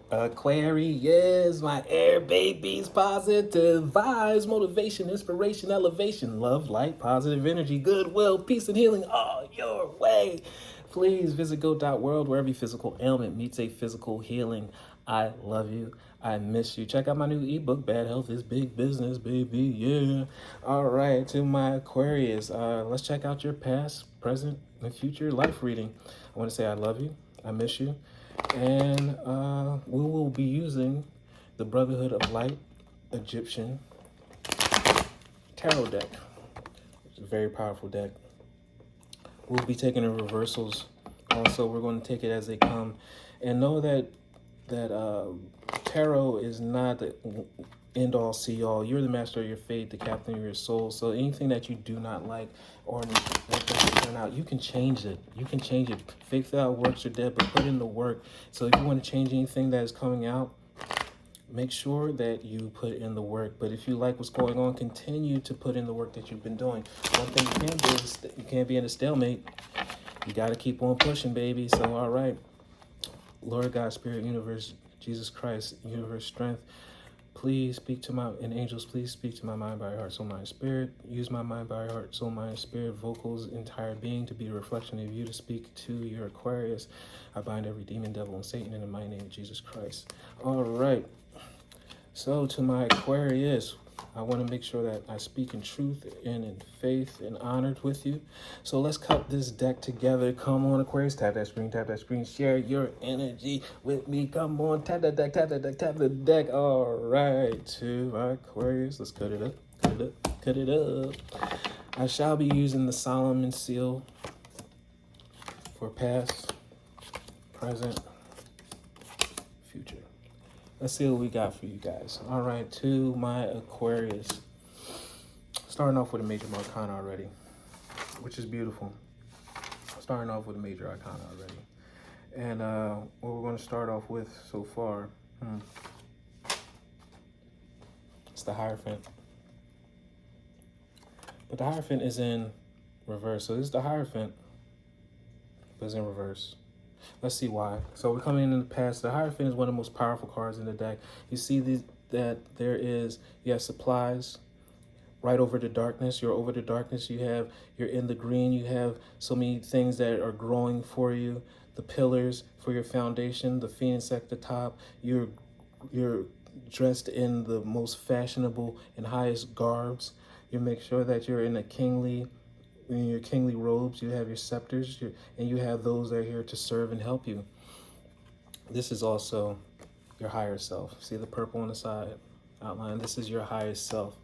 Aquarius, my air babies, positive vibes, motivation, inspiration, elevation, love, light, positive energy, goodwill, peace, and healing all your way. Please visit GHOAT.WORLD where every physical ailment meets a physical healing. I love you. I miss you. Check out my new ebook, Bad Health is Big Business, baby. Yeah. All right, to my Aquarius, let's check out your past, present, and future life reading. I want to say I love you. I miss you. And we will be using the Brotherhood of Light Egyptian Tarot deck. It's a very powerful deck. We'll be taking the reversals. Also, we're going to take it as they come. And know that tarot is not the end all see all. You're the master of your fate, the captain of your soul. So anything that you do not like or that doesn't turn out, you can change it. You can change it. Faith without works are dead, but put in the work. So if you want to change anything that is coming out, make sure that you put in the work. But if you like what's going on, continue to put in the work that you've been doing. One thing you can't do is you can't be in a stalemate. You got to keep on pushing, baby. So all right, Lord God, Spirit, Universe, Jesus Christ, Universe, Strength, please speak to my, and angels, please speak to my mind, body, heart, soul, mind, spirit. Use my mind, body, heart, soul, mind, spirit, vocals, entire being to be a reflection of you, to speak to your Aquarius. I bind every demon, devil, and Satan in the mighty name of Jesus Christ. All right. So to my Aquarius, I want to make sure that I speak in truth and in faith and honored with you. So let's cut this deck together. Come on, Aquarius. Tap that screen, share your energy with me. Come on, tap that deck, tap that deck, tap the deck. All right, to my Aquarius, let's cut it up, cut it up, cut it up. I shall be using the Solomon seal for past, present, future. Let's see what we got for you guys. All right, to my Aquarius. Starting off with a major arcana already, which is beautiful. Starting off with a major arcana already. And what we're going to start off with so far, it's the Hierophant. But the Hierophant is in reverse. So this is the Hierophant, but it's in reverse. Let's see why. So we're coming in the past. The Hierophant is one of the most powerful cards in the deck. You see that there is, you have supplies right over the darkness. You're over the darkness. You're in the green. You have so many things that are growing for you. The pillars for your foundation, the phoenix at the top. You're dressed in the most fashionable and highest garbs. You make sure that you're in your kingly robes. You have your scepters, and you have those that are here to serve and help you. This is also your higher self. See the purple on the side outline? This is your highest self,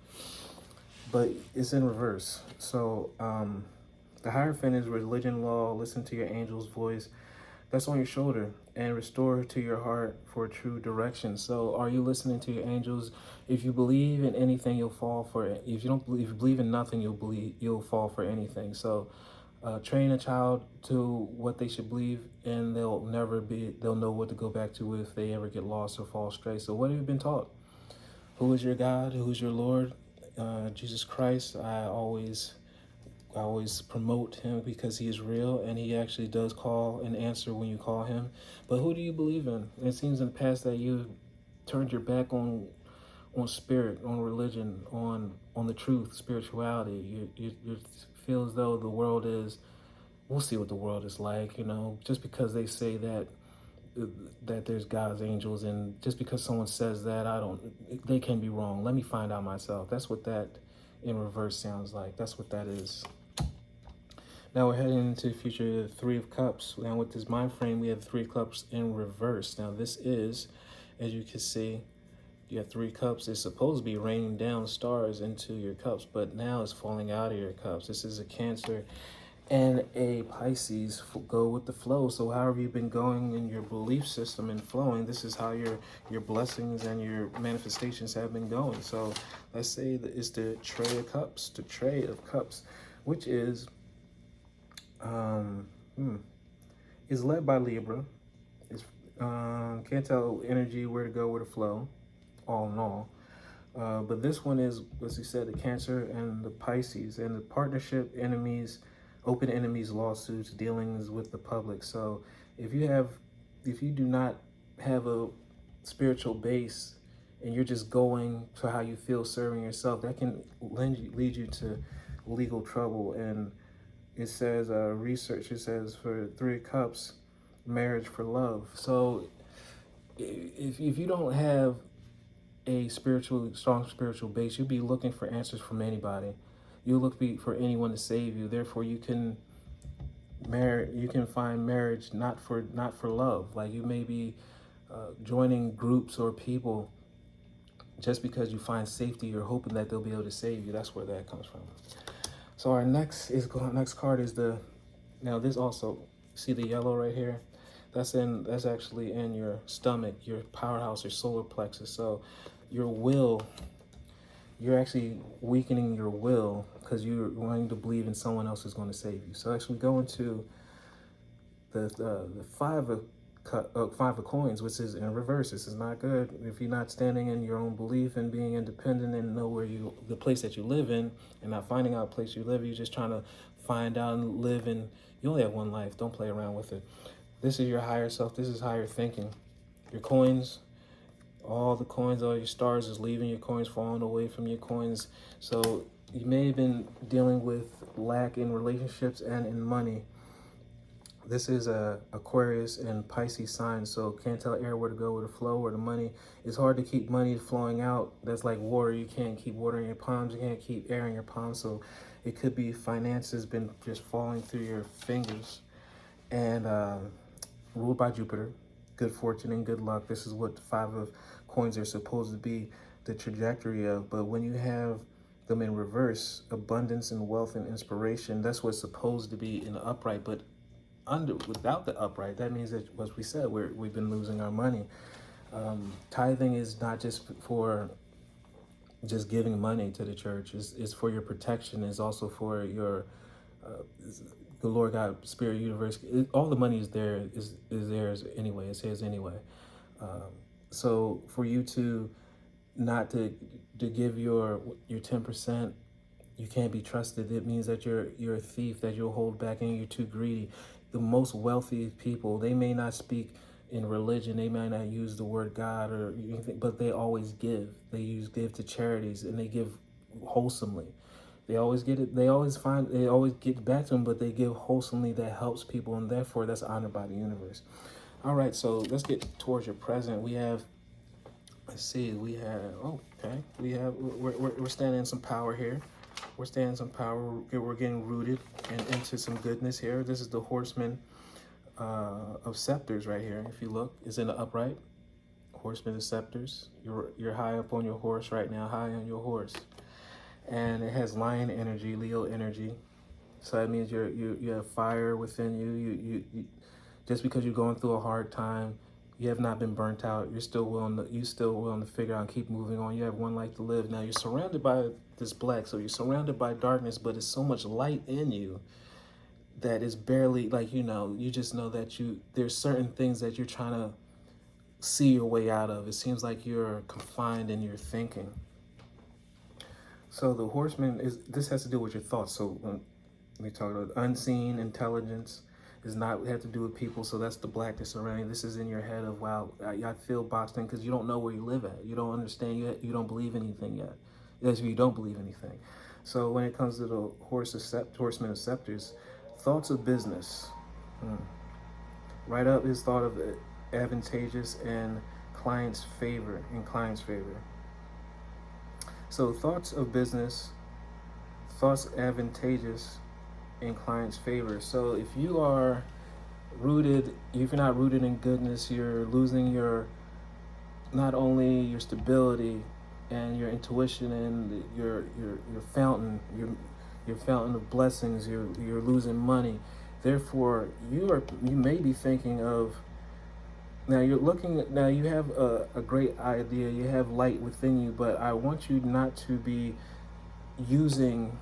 but it's in reverse. So the Hierophant is religion, law, listen to your angel's voice. That's on your shoulder, and restore to your heart for true direction. So are you listening to your angels? If you believe in anything, you'll fall for it. If you believe in nothing, you'll fall for anything. So train a child to what they should believe, and they'll know what to go back to if they ever get lost or fall astray. So what have you been taught? Who is your God? Who is your Lord? Jesus Christ. I always promote him because he is real, and he actually does call and answer when you call him. But who do you believe in? It seems in the past that you've turned your back on spirit, on religion, on the truth, spirituality. You feel as though the world is, we'll see what the world is like, just because they say that there's God's angels, and just because someone says that, they can be wrong. Let me find out myself. That's what that in reverse sounds like. That's what that is. Now we're heading into the future, Three of Cups. Now with this mind frame, we have Three of Cups in reverse. Now this is, as you can see, you have Three Cups. It's supposed to be raining down stars into your cups, but now it's falling out of your cups. This is a Cancer and a Pisces. Go with the flow. So however you've been going in your belief system and flowing, this is how your blessings and your manifestations have been going. So let's say that it's the Tray of Cups, which is is led by Libra. It's can't tell energy, where to go, where to flow, all in all. But this one is, as you said, the Cancer and the Pisces, and the partnership, enemies, open enemies, lawsuits, dealings with the public. So if you do not have a spiritual base and you're just going to how you feel serving yourself, that can lead you to legal trouble. And it says, research, it says for 3 cups, marriage for love. So if you don't have a strong spiritual base, you'll be looking for answers from anybody. You'll look for anyone to save you. Therefore, you can find marriage not for love. Like, you may be joining groups or people just because you find safety. You're hoping that they'll be able to save you. That's where that comes from. So our next card is now this also, see the yellow right here? That's actually in your stomach, your powerhouse, your solar plexus. So your will, you're actually weakening your will because you're wanting to believe in someone else is going to save you. So actually go into the five of coins, which is in reverse. This is not good. If you're not standing in your own belief and being independent and know the place that you live in, and not finding out a place you live, you're just trying to find out and live in. You only have one life. Don't play around with it. This is your higher self. This is higher thinking. Your coins, all the coins, all your stars is leaving your coins, falling away from your coins. So you may have been dealing with lack in relationships and in money. This is a Aquarius and Pisces sign, so can't tell air where to go with the flow or the money. It's hard to keep money flowing out. That's like water. You can't keep water in your palms. You can't keep air in your palms. So it could be finances been just falling through your fingers. And ruled by Jupiter, good fortune and good luck. This is what the 5 of coins are supposed to be the trajectory of. But when you have them in reverse, abundance and wealth and inspiration, that's what's supposed to be in the upright. But without the upright, that means that, as we said, we've been losing our money. Tithing is not just for just giving money to the church. It's for your protection. It's also for your the Lord God, Spirit, Universe. All the money is there. Is theirs anyway. It's His anyway. So for you to not to give your 10%, you can't be trusted. It means that you're a thief, that you'll hold back and you're too greedy. The most wealthy people, they may not speak in religion, they may not use the word God or anything, but they always give. They give to charities and they give wholesomely. They always get it. They always get back to them, but they give wholesomely. That helps people, and therefore that's honored by the universe. All right, so let's get towards your present. We have, we're standing in some power here. We're standing in some power. We're getting rooted and into some goodness here. This is the horseman of scepters right here. If you look, it's in the upright. Horseman of scepters. You're high up on your horse right now, high on your horse. And it has lion energy, Leo energy. So that means you have fire within you. You just because you're going through a hard time, you have not been burnt out. You're still willing to figure out and keep moving on. You have one life to live. Now you're surrounded by this black, so you're surrounded by darkness, but it's so much light in you that it's barely you just know that there's certain things that you're trying to see your way out of. It seems like you're confined in your thinking. So the horseman this has to do with your thoughts. So when we talk about unseen intelligence, is not have to do with people. So that's the black that's surrounding. This is in your head of, wow, I feel boxed in because you don't know where you live at. You don't understand yet. You don't believe anything yet. That's you don't believe anything. So when it comes to the horseman of scepters, thoughts of business. Right up is thought of advantageous and client's favor. So thoughts of business, thoughts advantageous in client's favor. So if you're not rooted in goodness, you're losing not only your stability and your intuition and your fountain, your fountain of blessings. You're losing money. Therefore, you may be thinking of, now you have a great idea, you have light within you, but I want you not to be using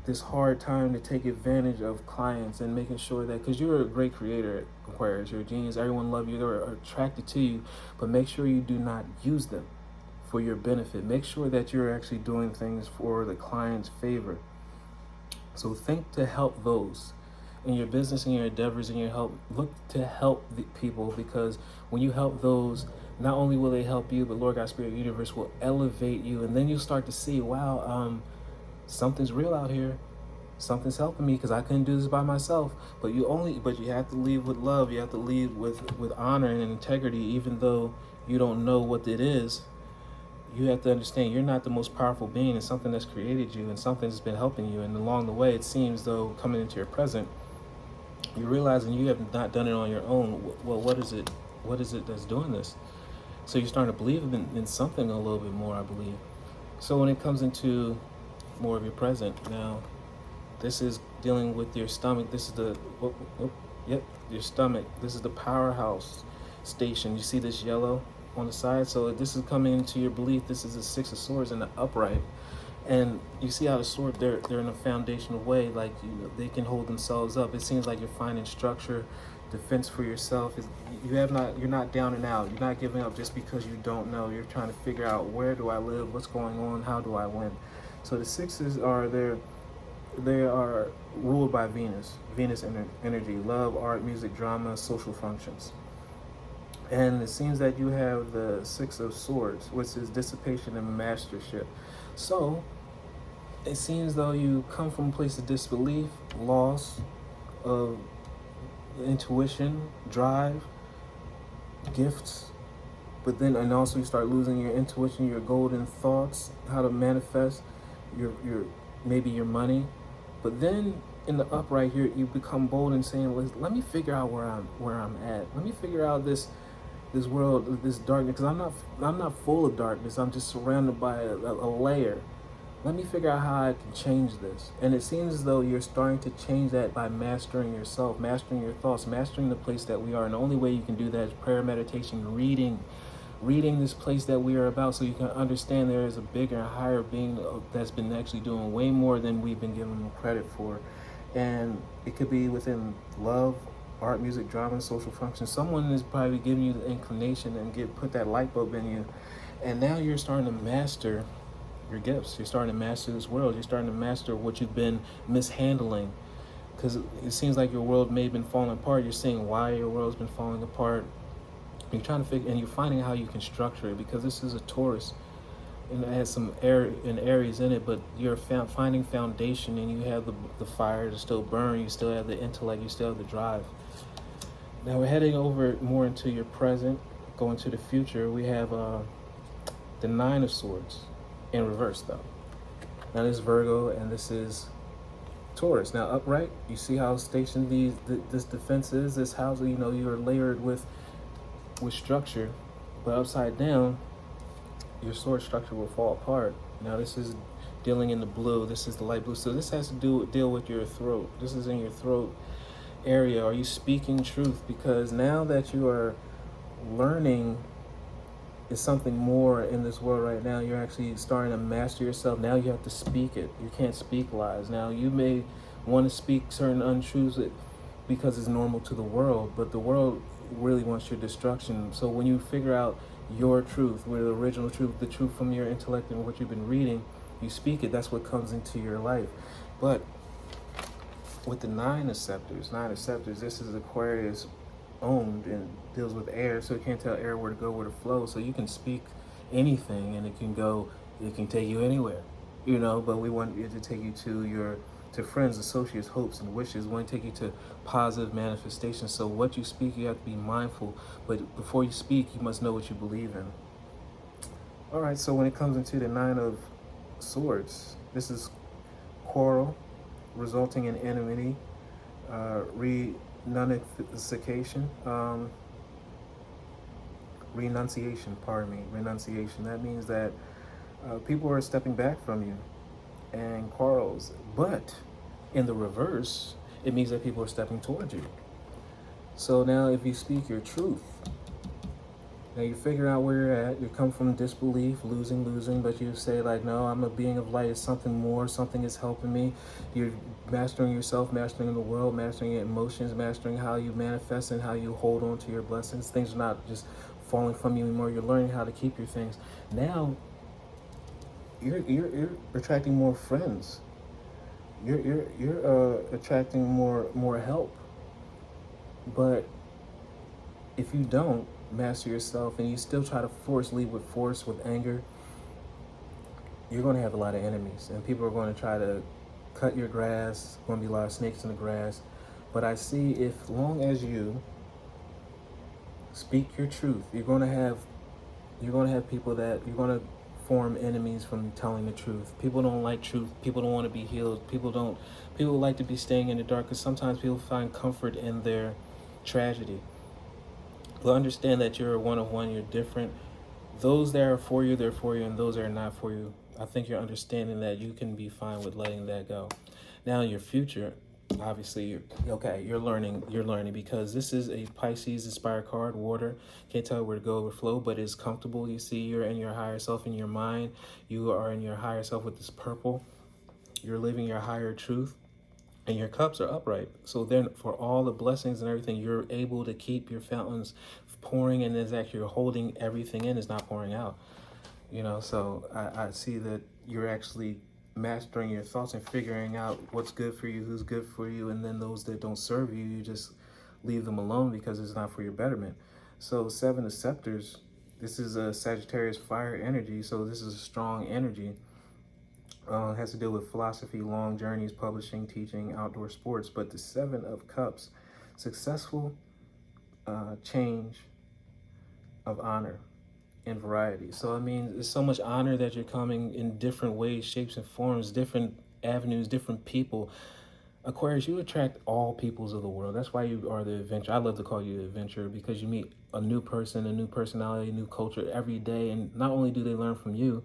this hard time to take advantage of clients and making sure that, because you're a great creator, Aquarius, you're a genius, everyone loves you, they're attracted to you, but make sure you do not use them for your benefit. Make sure that you're actually doing things for the client's favor. So think to help those in your business, in your endeavors, in your help. Look to help the people, because when you help those, not only will they help you, but Lord God, Spirit, Universe will elevate you. And then you'll start to see, wow, something's real out here. Something's helping me because I couldn't do this by myself. But you have to lead with love. You have to lead with honor and integrity, even though you don't know what it is. You have to understand you're not the most powerful being. It's something that's created you and something that's been helping you. And along the way, it seems though coming into your present, you're realizing you have not done it on your own. Well, what is it? What is it that's doing this? So you're starting to believe in something a little bit more, I believe. So when it comes into more of your present now, this is dealing with your stomach. This is your stomach. This is the powerhouse station. You see this yellow on the side? So this is coming into your belief. This is the Six of Swords in the upright. And you see how the sword, they're in a foundational way, like they can hold themselves up. It seems like you're finding structure, defense for yourself. You're not down and out. You're not giving up just because you don't know. You're trying to figure out, where do I live? What's going on? How do I win? So the sixes they are ruled by Venus energy, love, art, music, drama, social functions. And it seems that you have the Six of Swords, which is dissipation and mastership. So it seems though you come from a place of disbelief, loss of intuition, drive, gifts, but then and also you start losing your intuition, your golden thoughts, how to manifest your maybe your money. But then in the upright here, you become bold and saying, let me figure out where I'm at. Let me figure out this world, this darkness, because I'm not full of darkness. I'm just surrounded by a layer. Let me figure out how I can change this. And it seems as though you're starting to change that by mastering yourself, mastering your thoughts, mastering the place that we are. And the only way you can do that is prayer, meditation, reading this place that we are about, so you can understand there is a bigger and higher being that's been actually doing way more than we've been giving them credit for. And it could be within love, art, music, drama, social functions. Someone is probably giving you the inclination and put that light bulb in you. And now you're starting to master your gifts. You're starting to master this world. You're starting to master what you've been mishandling. Because it seems like your world may have been falling apart. You're seeing why your world's been falling apart. You're trying to figure, and you're finding how you can structure it, because this is a Taurus, and it has some air and Aries in it, but you're finding foundation, and you have the fire to still burn. You still have the intellect. You still have the drive. Now we're heading over more into your present, going to the future. We have the Nine of Swords in reverse, though. Now this is Virgo, and this is Taurus. Now upright, you see how stationed this defense is. This house, you are layered with structure, but upside down, your sword structure will fall apart. Now this is dealing in the blue. This is the light blue. So this has to deal with your throat. This is in your throat area. Are you speaking truth? Because now that you are learning is something more in this world right now, you're actually starting to master yourself. Now you have to speak it. You can't speak lies. Now you may want to speak certain untruths because it's normal to the world, but the world really wants your destruction. So when you figure out your truth, where the original truth, the truth from your intellect and what you've been reading, you speak it. That's what comes into your life. But with the Nine of Scepters, this is Aquarius owned and deals with air, so you can't tell air where to go, where to flow. So you can speak anything and it can take you anywhere, but we want it to take you to friends, associates, hopes, and wishes. We want to take you to positive manifestations. So what you speak, you have to be mindful. But before you speak, you must know what you believe in. All right, so when it comes into the Nine of Swords, this is quarrel, resulting in enmity, renunciation. That means that people are stepping back from you and quarrels. But in the reverse, it means that people are stepping towards you. So now if you speak your truth, now you figure out where you're at. You come from disbelief, losing, but you say like, no, I'm a being of light. It's something more. Something is helping me. You're mastering yourself, mastering the world, mastering your emotions, mastering how you manifest and how you hold on to your blessings. Things are not just falling from you anymore. You're learning how to keep your things. Now you're attracting more friends. You're attracting more help. But if you don't, master yourself and you still try to lead with force, with anger, you're going to have a lot of enemies. And people are going to try to cut your grass. There's going to be a lot of snakes in the grass. But I see, if long as you speak your truth, you're going to have people that you're going to form enemies from telling the truth. People don't like truth. People don't want to be healed. People like to be staying in the dark, because sometimes people find comfort in their tragedy. But understand that you're a one of one, you're different. Those that are for you, they're for you, and those that are not for you, I think you're understanding that you can be fine with letting that go. Now, your future, obviously, you're learning, because this is a Pisces inspired card, water. Can't tell where to go or flow, but it's comfortable. You see, you're in your higher self in your mind. You are in your higher self with this purple. You're living your higher truth. And your cups are upright. So then for all the blessings and everything, you're able to keep your fountains pouring, and it's actually you're holding everything in, it's not pouring out. So I see that you're actually mastering your thoughts and figuring out what's good for you, who's good for you, and then those that don't serve you, you just leave them alone because it's not for your betterment. So Seven of Scepters, this is a Sagittarius fire energy, so this is a strong energy. Has to deal with philosophy, long journeys, publishing, teaching, outdoor sports. But the Seven of Cups, successful change of honor and variety. So, I mean, there's so much honor that you're coming in different ways, shapes, and forms, different avenues, different people. Aquarius, you attract all peoples of the world. That's why you are the adventurer. I love to call you the adventurer, because you meet a new person, a new personality, a new culture every day. And not only do they learn from you,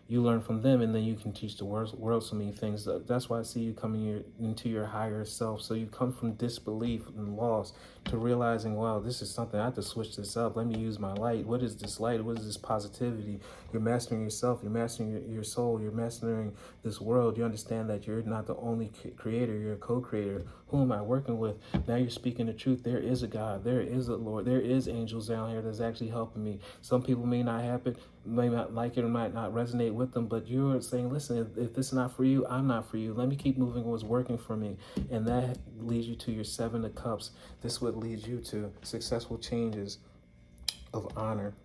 you learn from them, and then you can teach the world so many things. That's why I see you coming into your higher self. So you come from disbelief and loss to realizing, wow, this is something, I have to switch this up. Let me use my light. What is this light? What is this positivity? You're mastering yourself. You're mastering your soul. You're mastering this world. You understand that you're not the only creator. You're a co-creator. Who am I working with? Now you're speaking the truth. There is a God. There is a Lord. There is angels down here that's actually helping me. Some people may not like it, or might not resonate with them, but you're saying, listen, if this is not for you, I'm not for you. Let me keep moving what's working for me. And that leads you to your Seven of Cups. This would lead you to successful changes of honor,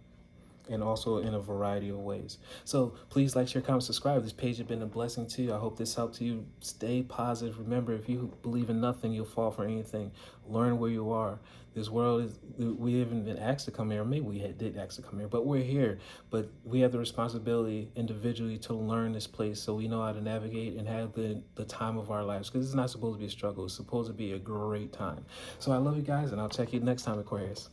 and also in a variety of ways. So please like, share, comment, subscribe. This page has been a blessing to you. I hope this helped you. Stay positive. Remember, if you believe in nothing, you'll fall for anything. Learn where you are. This world is, we haven't been asked to come here. Maybe we did ask to come here, but we're here. But we have the responsibility individually to learn this place, so we know how to navigate and have the time of our lives. Because it's not supposed to be a struggle. It's supposed to be a great time. So I love you guys, and I'll check you next time, Aquarius.